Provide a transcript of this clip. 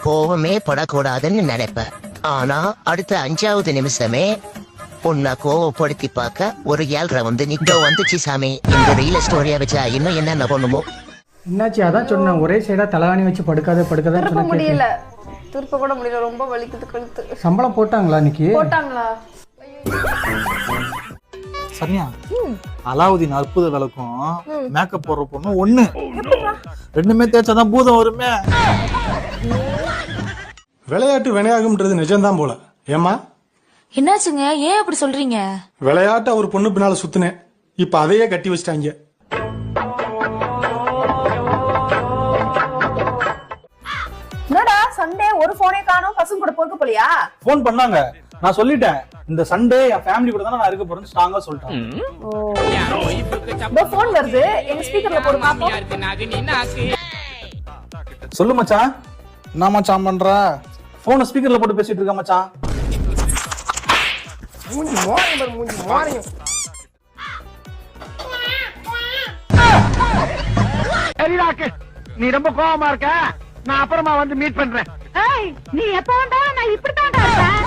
கோவமே படக்கூடாதுன்னு நினைப்ப. ஆனா அடுத்த 5வது நிமிஷமே உன்னை கோவப்படுத்தி பார்க்க ஒரு 7:30 வந்து நிக்க வந்துச்சு சாமி. இந்த ரீல் ஸ்டோரியா வச்சா இன்னும் என்னென்ன பண்ணுமோ. என்னாச்சு? அதான் சொன்னேன், ஒரே சைடா தலைவாணி வச்சு படுக்காதான் திருப்ப முடியல, சொன்னேன். திருப்ப கூட முடியல, ரொம்ப வலிக்குது கழுத்து. சம்பளம் போட்டாங்களா இன்னைக்கு? போட்டாங்களா? சரியா? அலாவுதீன் அற்புத விளக்கும் மேக்கப் போடுற பொண்ணு ஒண்ணு, ரெண்டுமே தேய்ச்சாதான் பூதம் வருமே. விளையாட்டு வினையாகும்ன்றது நிஜம்தான் போல. ஏமா என்னாச்சுங்க? ஏன் அப்படி சொல்றீங்க? விளையாட்டு ஒரு பொண்ணு பின்னால சுத்தினேன், இப்ப அதையே கட்டி வச்சிட்டாங்க. என்னடா சண்டே ஒரு போனே காணோம், பசங்க கூட போக போலியா? போன் பண்ணாங்க, நான் சொல்லிட்டேன் இந்த சண்டே என் ஃபேமிலி கூட தான் நான் இருக்க போறேன்னு ஸ்ட்ராங்கா சொல்லிட்டேன். இந்த போன் வருது, எங்க ஸ்பீக்கர்ல போடு பாப்போம். சொல்லு மச்சான். என்ன மச்சான் பண்ற? போனை ஸ்பீக்கர்ல போட்டு பேசிட்டு இருக்க மச்சான். நீ ரொம்ப கோவமா இருக்க, நான் அப்புறமா வந்து மீட் பண்றேன். நீ எப்ப வந்தாலும் நான் இப்படித்தான் இருப்பேன்.